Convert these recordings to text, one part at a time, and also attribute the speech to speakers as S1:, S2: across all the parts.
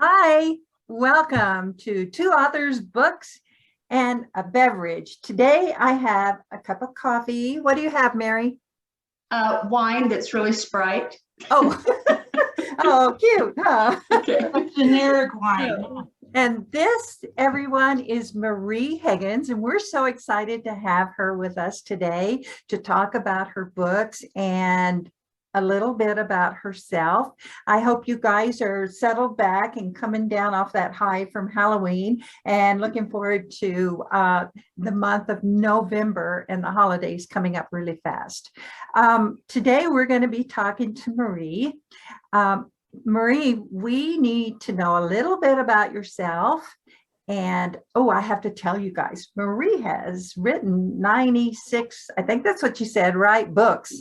S1: Hi, welcome to Two Authors Books and a Beverage. Today I have a cup of coffee. What do you have, Mary?
S2: Wine that's really Sprite.
S1: Oh, oh, cute, huh?
S2: Okay.
S3: Generic wine.
S1: And this, everyone, is Marie Higgins, and we're so excited to have her with us today to talk about her books and a little bit about herself. I hope you guys are settled back and coming down off that high from Halloween and looking forward to the month of November and the holidays coming up really fast. Today, we're going to be talking to Marie. Marie, we need to know a little bit about yourself. And I have to tell you guys, Marie has written 96, I think that's what you said, right? Books.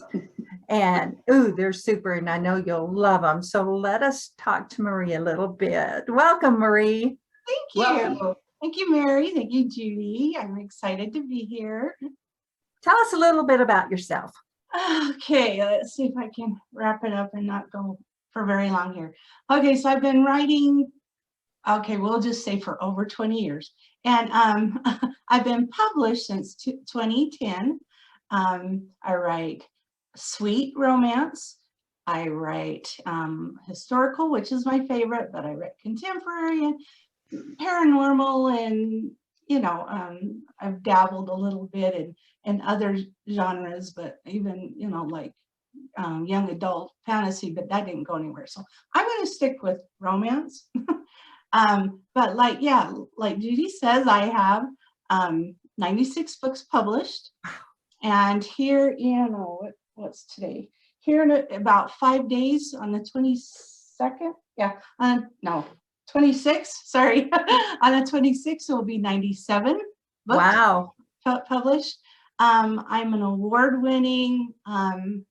S1: And they're super, and I know you'll love them. So let us talk to Marie a little bit. Welcome, Marie.
S3: Thank you.
S2: Welcome.
S3: Thank you, Mary. Thank you, Judy. I'm excited to be here.
S1: Tell us a little bit about yourself.
S3: Okay, let's see if I can wrap it up and not go for very long here. Okay, so I've been writing, we'll just say for over 20 years. And I've been published since 2010. I write sweet romance. I write historical, which is my favorite, but I write contemporary and paranormal, and I've dabbled a little bit in other genres, but even like young adult fantasy, but that didn't go anywhere. So I'm going to stick with romance. But like Judy says, I have 96 books published, and here what's today? Here in about 5 days, on the 22nd, 26, sorry, on the 26th, it will be 97 books.
S1: Wow.
S3: Published. I'm an award-winning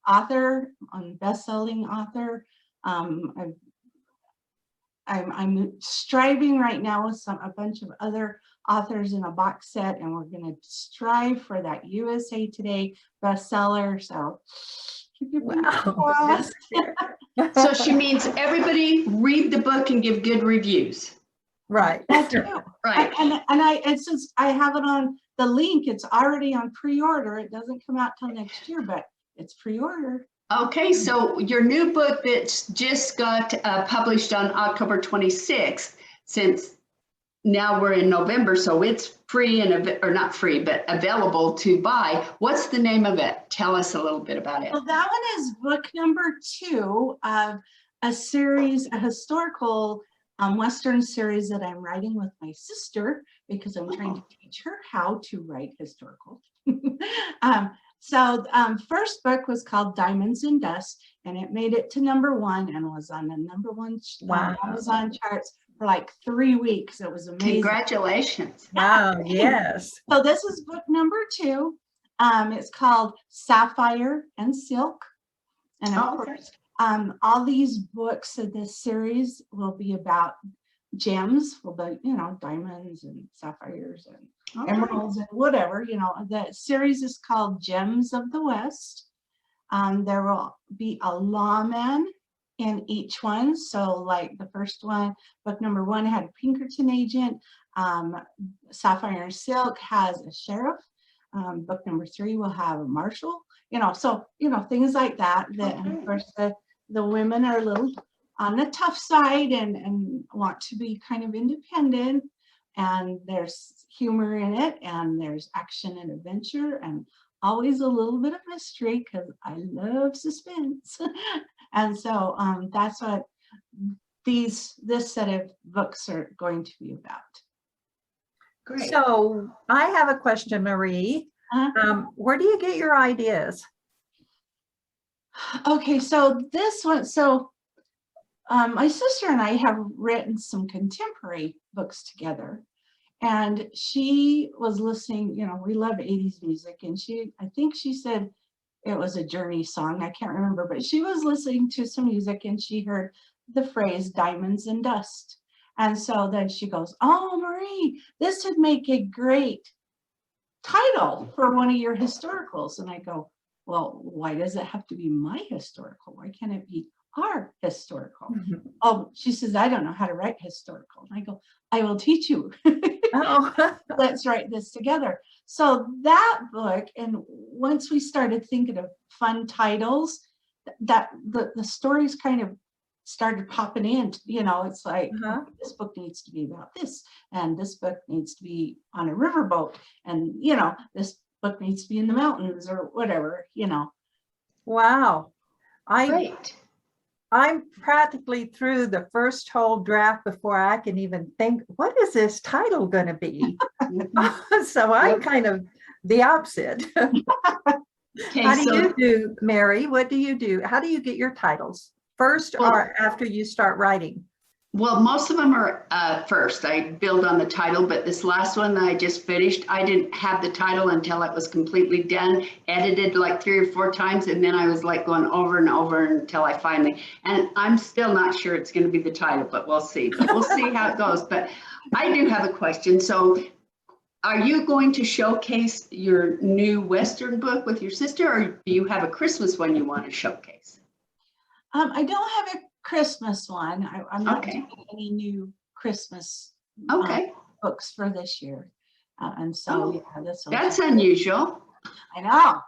S3: author, best-selling author. I'm striving right now with a bunch of other authors in a box set, and we're going to strive for that USA Today bestseller. So keep your fingers crossed.
S2: So she means everybody read the book and give good reviews.
S1: Right.
S3: That's it.
S2: Right.
S3: And since I have it on the link, it's already on pre-order. It doesn't come out till next year, but it's pre-order.
S2: Okay, so your new book that's just got published on October 26th, since now we're in November, so it's free or not free, but available to buy. What's the name of it? Tell us a little bit about it.
S3: Well, that one is book number 2 of a series, a historical Western series that I'm writing with my sister, because I'm trying to teach her how to write historical. So first book was called Diamonds and Dust, and it made it to #1 and was on the #1 Amazon charts for like 3 weeks. It was amazing.
S2: Congratulations.
S1: Wow, yes.
S3: So this is book number 2. It's called Sapphire and Silk. And of course, all these books of this series will be about gems, will be, diamonds and sapphires and emeralds and whatever. The series is called Gems of the West. There will be a lawman in each one. So like the first one, book number 1 had a Pinkerton agent. Sapphire and Silk has a sheriff. Book number 3 will have a marshal. Things like that. And of course, the women are a little on the tough side and want to be kind of independent. And there's humor in it, and there's action and adventure, and always a little bit of mystery, because I love suspense. And so that's what this set of books are going to be about.
S2: Great.
S1: So I have a question, Marie. Where do you get your ideas?
S3: Okay, so this one, my sister and I have written some contemporary books together, and she was listening, we love 80s music, and I think she said it was a Journey song, I can't remember, but she was listening to some music and she heard the phrase Diamonds and Dust. And so then she goes, "Oh, Marie, this would make a great title for one of your historicals." And I go, "Well, why does it have to be my historical? Why can't it be are historical. Oh, she says, I don't know how to write historical. And I go, I will teach you.
S1: Oh,
S3: Let's write this together. So that book, and once we started thinking of fun titles, that the stories kind of started popping in. You know, it's like,
S1: uh-huh.
S3: this book needs to be about this, and this book needs to be on a riverboat, and you know, this book needs to be in the mountains or whatever, you know.
S1: Wow.
S2: Great.
S1: I'm practically through the first whole draft before I can even think, what is this title going to be? So I'm kind of the opposite.
S2: Okay,
S1: How do
S2: so
S1: you do, Mary? What do you do? How do you get your titles? First
S2: Well-
S1: or after you start writing?
S2: well, most of them are first. I build on the title, but this last one that I just finished, I didn't have the title until it was completely done, edited like 3 or 4 times, and then I was like going over and over until I finally, and I'm still not sure it's going to be the title, but we'll see. But we'll see how it goes. But I do have a question. So are you going to showcase your new Western book with your sister, or do you have a Christmas one you want to showcase?
S3: I don't have a Christmas one. I'm not
S2: Okay.
S3: doing any new Christmas
S2: Okay,
S3: books for this year. And so,
S2: Oh,
S3: yeah, this one.
S2: that's unusual.
S3: I know,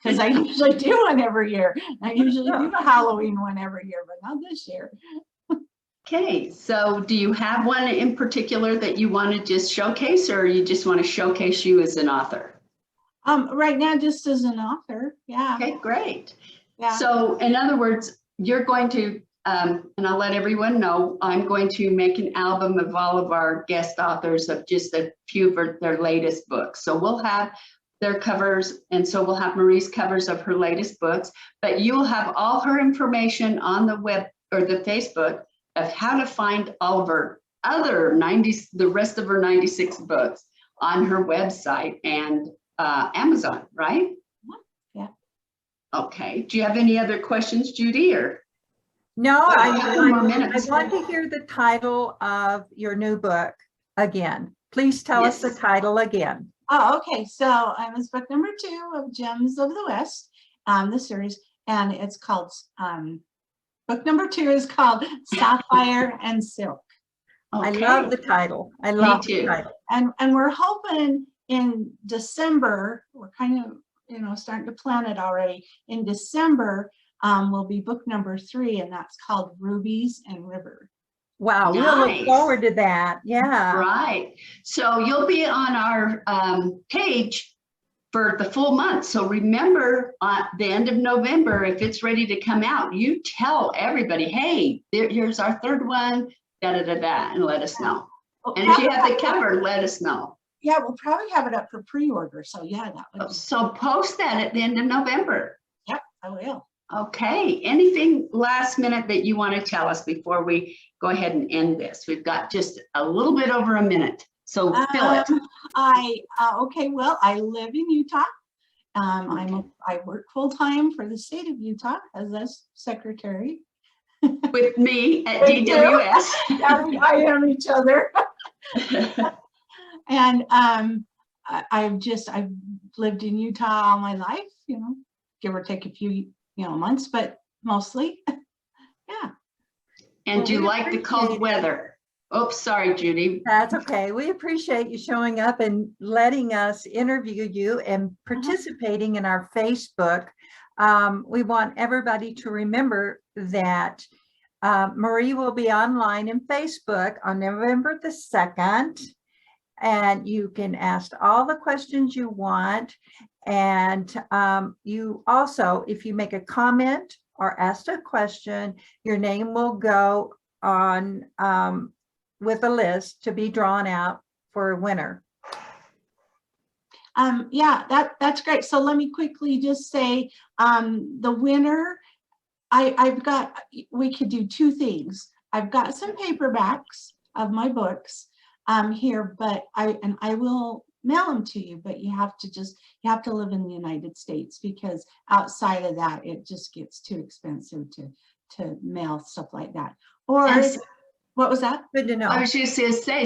S3: because I usually do one every year. I usually do a Halloween one every year, but not this year.
S2: Okay, so do you have one in particular that you want to just showcase, or you just want to showcase you as an author?
S3: Right now, just as an author, yeah.
S2: Okay, great.
S3: Yeah.
S2: So in other words, you're going to, and I'll let everyone know, I'm going to make an album of all of our guest authors of just a few of their latest books. So we'll have their covers, and so we'll have Marie's covers of her latest books, but you'll have all her information on the web or the Facebook of how to find all of her other the rest of her 96 books on her website and Amazon, right?
S3: Yeah.
S2: Okay. Do you have any other questions, Judy, or?
S1: No,
S2: Well,
S1: I
S2: a couple more minutes.
S1: want to hear the title of your new book again. Please tell us the
S2: Yes.
S1: title again.
S3: Oh, okay. So it's book number 2 of Gems of the West, the series, and it's called, book number 2 is called Sapphire and Silk.
S1: I
S2: Okay.
S1: love the title. I love the
S2: too.
S1: title.
S3: And we're hoping in December, we're kind of, you know, starting to plan it already. In December, will be book number 3, and that's called Rubies and River.
S1: Wow, we'll look
S2: Nice.
S1: forward to that. Yeah.
S2: Right. So you'll be on our page for the full month. So remember, at the end of November, if it's ready to come out, you tell everybody, hey, here's our 3rd one, da da da da, and let us know.
S3: We'll
S2: And if you
S3: probably
S2: have the cover, let us know.
S3: Yeah, we'll probably have it up for pre-order. So yeah, that would be,
S2: So post that at the end of November.
S3: yep, I will.
S2: Okay, anything last minute that you want to tell us before we go ahead and end this? We've got just a little bit over a minute, so fill it.
S3: Okay, well, I live in Utah. I work full-time for the state of Utah as a secretary.
S2: With me at
S3: We do.
S2: DWS.
S3: Yeah, I am each other. And I've lived in Utah all my life, you know, give or take a few, months, but mostly, yeah.
S2: And do you
S1: we
S2: like the
S1: appreciate
S2: cold
S1: it.
S2: weather? Oops, sorry, Judy.
S1: That's okay. We appreciate you showing up and letting us interview you and participating in our Facebook. We want everybody to remember that Marie will be online in Facebook on November the 2nd. And you can ask all the questions you want. And you also, if you make a comment or ask a question, your name will go on with a list to be drawn out for a winner.
S3: Yeah, that's great. So let me quickly just say, the winner, we could do 2 things. I've got some paperbacks of my books here, but I will mail them to you, but you have to live in the United States, because outside of that, it just gets too expensive to mail stuff like that. Or
S2: Yes.
S3: what was that?
S1: Good to know.
S2: I was just going to say,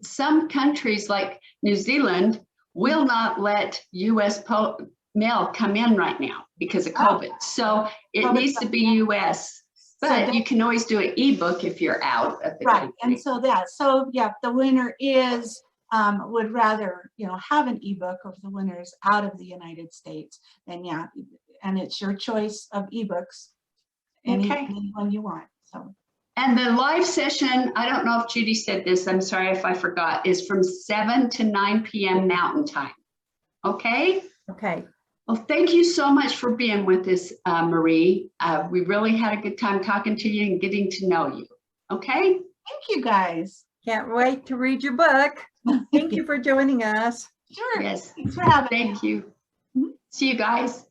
S2: some countries like New Zealand will not let US mail come in right now because of COVID. So it
S3: COVID
S2: needs to be US But you can always do an ebook if you're out of the
S3: Right,
S2: country.
S3: and so if the winner is, would rather, have an ebook, or if the winner is out of the United States, then yeah, and it's your choice of ebooks,
S2: Okay.
S3: any one you want, so.
S2: And the live session, I don't know if Judy said this, I'm sorry if I forgot, is from 7 to 9 p.m. Mountain Time. Okay?
S1: Okay.
S2: Well, thank you so much for being with us, Marie. We really had a good time talking to you and getting to know you. Okay?
S3: Thank you, guys.
S1: Can't wait to read your book. Thank you for joining us.
S3: Sure.
S2: Yes.
S3: Thanks for having me.
S2: Thank you.
S3: Mhm.
S2: See you guys.